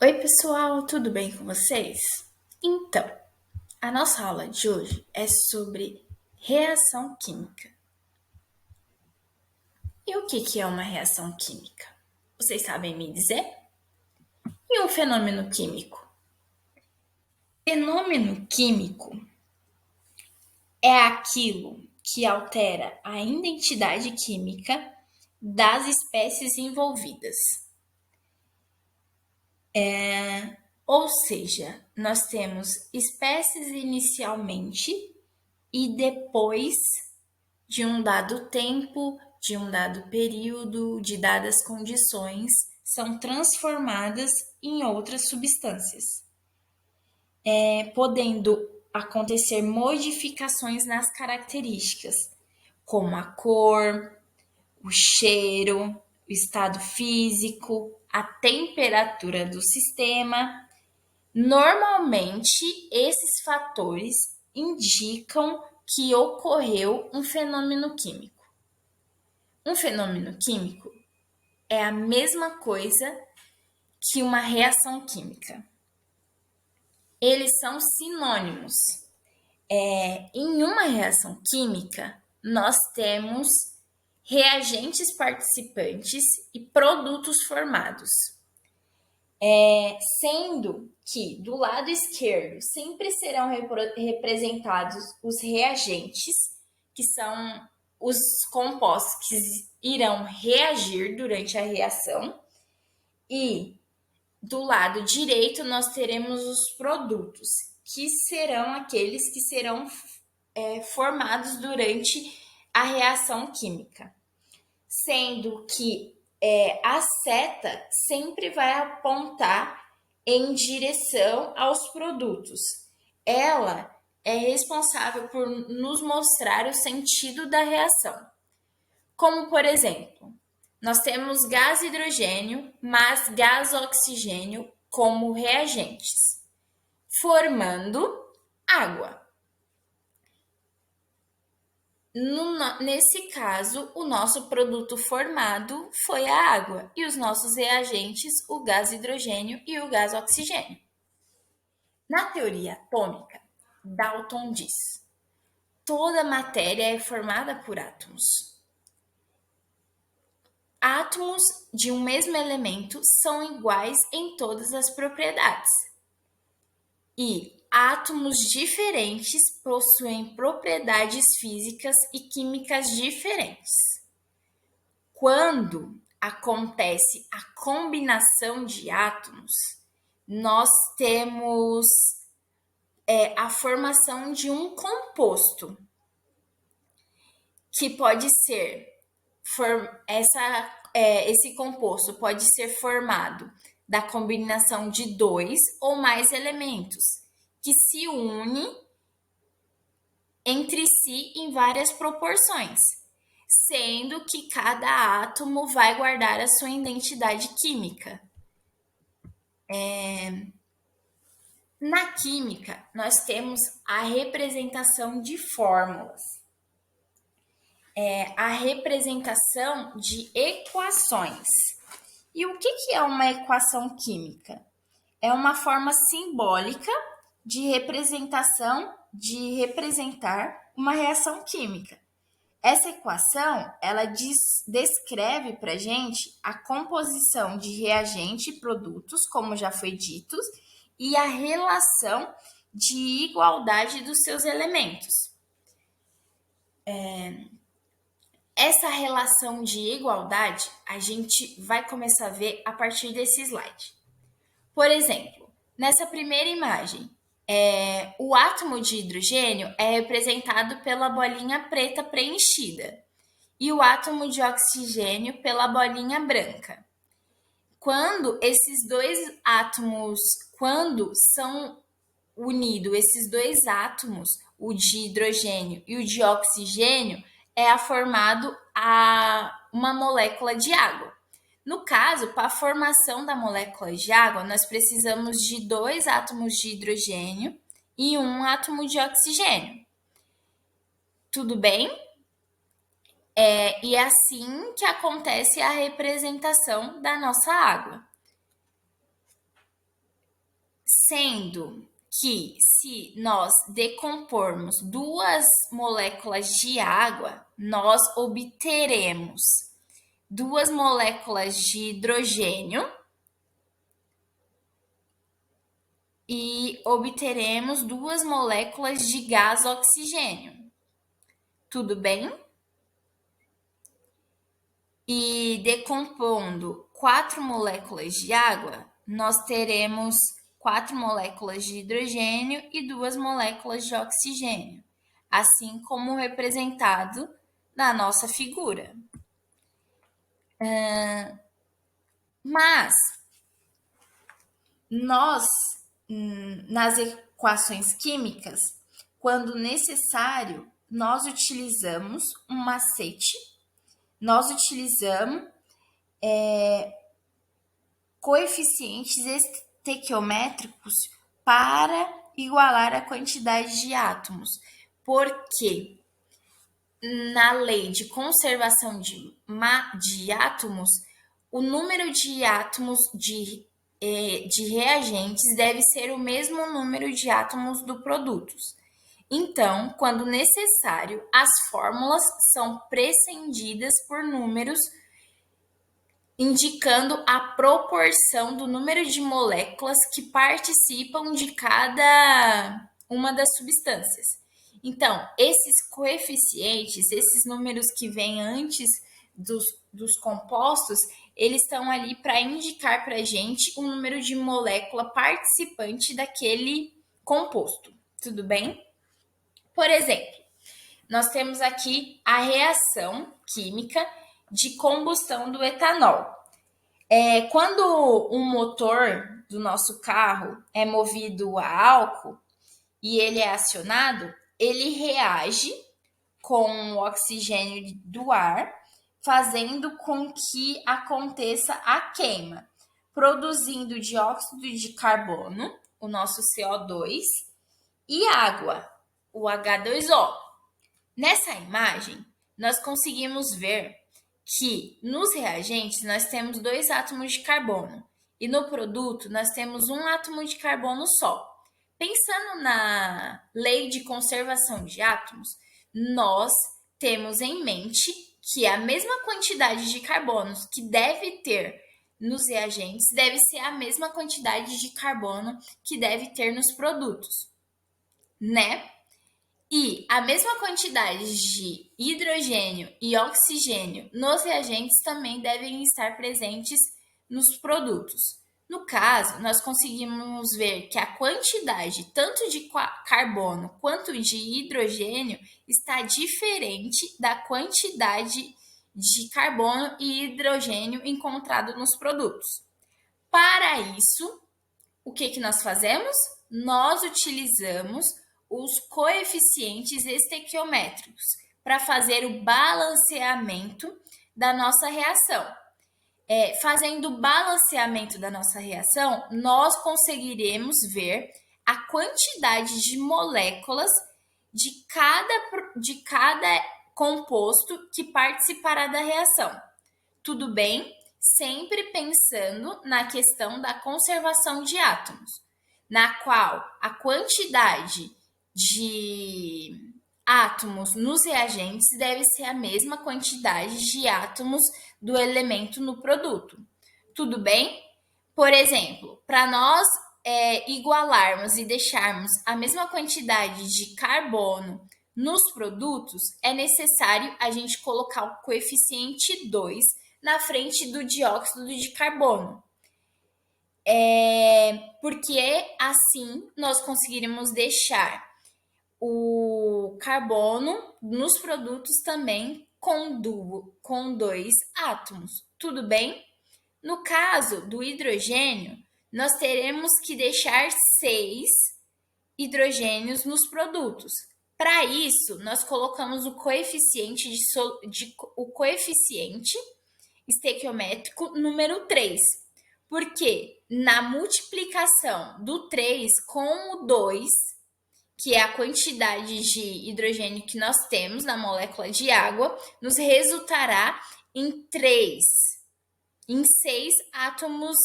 Oi, pessoal, tudo bem com vocês? Então, a nossa aula de hoje é sobre reação química. E o que é uma reação química? Vocês sabem me dizer? E um fenômeno químico? Fenômeno químico é aquilo que altera a identidade química das espécies envolvidas. Ou seja, nós temos espécies inicialmente e depois de um dado tempo, de um dado período, de dadas condições, são transformadas em outras substâncias, podendo acontecer modificações nas características, como a cor, o cheiro, o estado físico, a temperatura do sistema. Normalmente, esses fatores indicam que ocorreu um fenômeno químico. Um fenômeno químico é a mesma coisa que uma reação química. Eles são sinônimos. Em uma reação química, nós temos reagentes participantes e produtos formados. Sendo que do lado esquerdo sempre serão representados os reagentes, que são os compostos que irão reagir durante a reação, e do lado direito nós teremos os produtos, que serão aqueles que serão formados durante a reação química, sendo que a seta sempre vai apontar em direção aos produtos. Ela é responsável por nos mostrar o sentido da reação. Como, por exemplo, nós temos gás hidrogênio mais gás oxigênio como reagentes, formando água. Nesse caso, o nosso produto formado foi a água e os nossos reagentes, o gás hidrogênio e o gás oxigênio. Na teoria atômica, Dalton diz: toda matéria é formada por átomos. Átomos de um mesmo elemento são iguais em todas as propriedades. E átomos diferentes possuem propriedades físicas e químicas diferentes. Quando acontece a combinação de átomos, nós temos a formação de um composto, que pode ser esse composto pode ser formado da combinação de dois ou mais elementos que se unem entre si em várias proporções, sendo que cada átomo vai guardar a sua identidade química. Na química, nós temos a representação de fórmulas, a representação de equações. E o que é uma equação química? É uma forma simbólica de representação, de representar uma reação química. Essa equação, ela descreve para a gente a composição de reagente e produtos, como já foi dito, e a relação de igualdade dos seus elementos. Essa relação de igualdade a gente vai começar a ver a partir desse slide. Por exemplo, nessa primeira imagem, o átomo de hidrogênio é representado pela bolinha preta preenchida e o átomo de oxigênio pela bolinha branca. Quando esses dois átomos, quando são unidos esses dois átomos, o de hidrogênio e o de oxigênio, é formado uma molécula de água. No caso, para a formação da molécula de água, nós precisamos de dois átomos de hidrogênio e um átomo de oxigênio. Tudo bem? E é assim que acontece a representação da nossa água. Sendo que se nós decompormos 2 moléculas de água, nós obteremos 2 moléculas de hidrogênio e obteremos 2 moléculas de gás oxigênio. Tudo bem? E decompondo 4 moléculas de água, nós teremos 4 moléculas de hidrogênio e 2 moléculas de oxigênio, assim como representado na nossa figura. Mas nós, nas equações químicas, quando necessário, nós utilizamos um macete, nós utilizamos coeficientes estequiométricos para igualar a quantidade de átomos, porque na lei de conservação de átomos, o número de átomos de reagentes deve ser o mesmo número de átomos do produtos. Então, quando necessário, as fórmulas são prescindidas por números indicando a proporção do número de moléculas que participam de cada uma das substâncias. Então, esses coeficientes, esses números que vêm antes dos compostos, eles estão ali para indicar para a gente o número de molécula participante daquele composto. Tudo bem? Por exemplo, nós temos aqui a reação química de combustão do etanol. Quando um motor do nosso carro é movido a álcool e ele é acionado, ele reage com o oxigênio do ar, fazendo com que aconteça a queima, produzindo dióxido de carbono, o nosso CO2, e água, o H2O. Nessa imagem, nós conseguimos ver que nos reagentes nós temos 2 átomos de carbono e no produto nós temos um átomo de carbono só. Pensando na lei de conservação de átomos, nós temos em mente que a mesma quantidade de carbonos que deve ter nos reagentes deve ser a mesma quantidade de carbono que deve ter nos produtos, né? E a mesma quantidade de hidrogênio e oxigênio nos reagentes também devem estar presentes nos produtos. No caso, nós conseguimos ver que a quantidade tanto de carbono quanto de hidrogênio está diferente da quantidade de carbono e hidrogênio encontrado nos produtos. Para isso, o que nós fazemos? Nós utilizamos os coeficientes estequiométricos para fazer o balanceamento da nossa reação. Fazendo o balanceamento da nossa reação, nós conseguiremos ver a quantidade de moléculas de cada composto que participará da reação. Tudo bem? Sempre pensando na questão da conservação de átomos, na qual a quantidade de átomos nos reagentes deve ser a mesma quantidade de átomos do elemento no produto. Tudo bem? Por exemplo, para nós igualarmos e deixarmos a mesma quantidade de carbono nos produtos, é necessário a gente colocar o coeficiente 2 na frente do dióxido de carbono. Porque assim nós conseguiremos deixar o carbono nos produtos também com 2 átomos. Tudo bem? No caso do hidrogênio, nós teremos que deixar 6 hidrogênios nos produtos. Para isso, nós colocamos o coeficiente estequiométrico número 3, porque na multiplicação do 3 com o 2, que é a quantidade de hidrogênio que nós temos na molécula de água, nos resultará em 6 átomos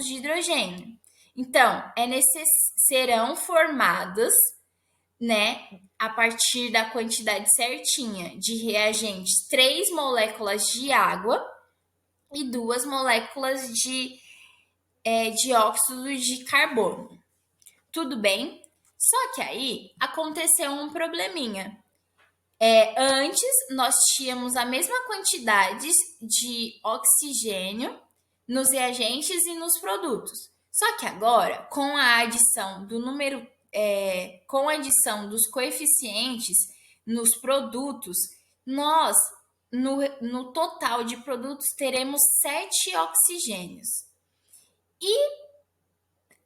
de hidrogênio. Então, serão formadas, né, a partir da quantidade certinha de reagentes, 3 moléculas de água e 2 moléculas de dióxido de carbono. Tudo bem? Só que aí aconteceu um probleminha. Antes, nós tínhamos a mesma quantidade de oxigênio nos reagentes e nos produtos. Só que agora, com a adição do número, com a adição dos coeficientes nos produtos, nós, no total de produtos, teremos 7 oxigênios. E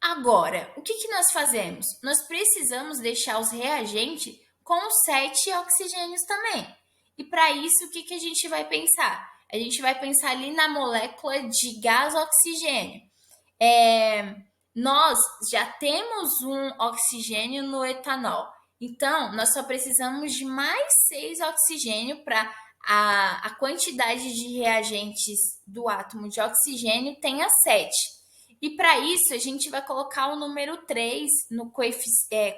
agora, o que nós fazemos? Nós precisamos deixar os reagentes com 7 oxigênios também. E para isso, o que a gente vai pensar? A gente vai pensar ali na molécula de gás oxigênio. Nós já temos um oxigênio no etanol. Então, nós só precisamos de mais 6 oxigênio para a quantidade de reagentes do átomo de oxigênio tenha 7. E para isso, a gente vai colocar o número 3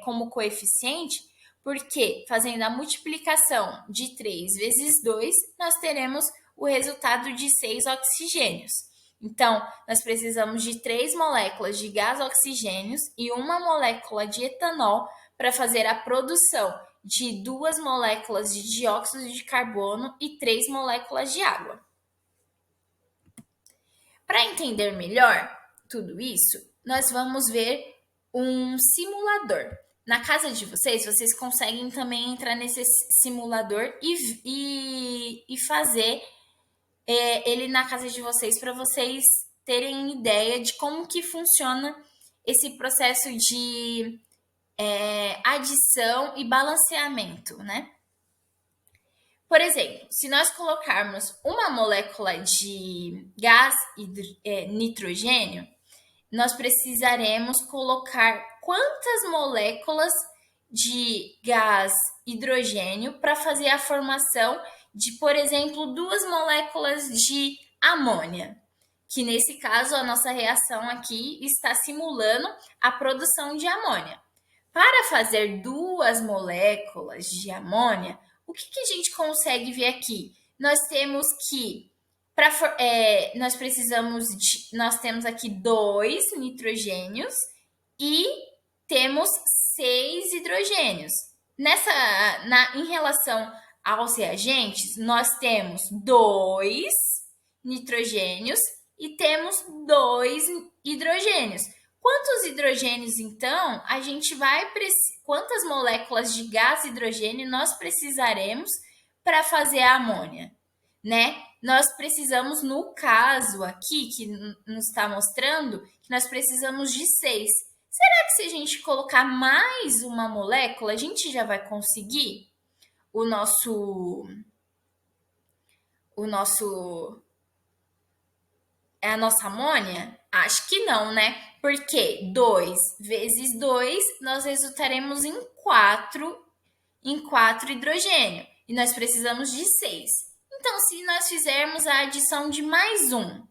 como coeficiente, porque fazendo a multiplicação de 3 vezes 2, nós teremos o resultado de 6 oxigênios. Então, nós precisamos de 3 moléculas de gás oxigênios e uma molécula de etanol para fazer a produção de 2 moléculas de dióxido de carbono e 3 moléculas de água. Para entender melhor tudo isso, nós vamos ver um simulador. Na casa de vocês, vocês conseguem também entrar nesse simulador e fazer ele na casa de vocês para vocês terem ideia de como que funciona esse processo de adição e balanceamento, né? Por exemplo, se nós colocarmos uma molécula de gás nitrogênio, nós precisaremos colocar quantas moléculas de gás hidrogênio para fazer a formação de, por exemplo, 2 moléculas de amônia, que nesse caso a nossa reação aqui está simulando a produção de amônia. Para fazer 2 moléculas de amônia, o que a gente consegue ver aqui? Nós temos que nós temos aqui 2 nitrogênios e temos 6 hidrogênios. Em relação aos reagentes, nós temos 2 nitrogênios e temos 2 hidrogênios. Quantos hidrogênios, então, quantas moléculas de gás hidrogênio nós precisaremos para fazer a amônia, né? Nós precisamos, no caso aqui, que nos está mostrando, que nós precisamos de 6. Será que se a gente colocar mais uma molécula, a gente já vai conseguir a nossa amônia? Acho que não, né? Porque 2 vezes 2, nós resultaremos em 4 hidrogênio. E nós precisamos de 6. Então, se nós fizermos a adição de mais um,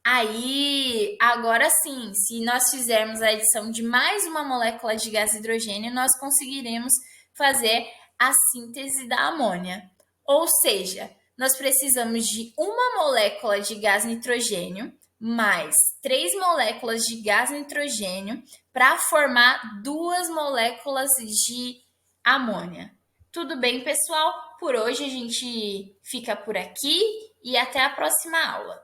aí, agora sim, se nós fizermos a adição de mais uma molécula de gás hidrogênio, nós conseguiremos fazer a síntese da amônia. Ou seja, nós precisamos de uma molécula de gás nitrogênio mais 3 moléculas de gás nitrogênio para formar 2 moléculas de amônia. Tudo bem, pessoal? Por hoje a gente fica por aqui e até a próxima aula.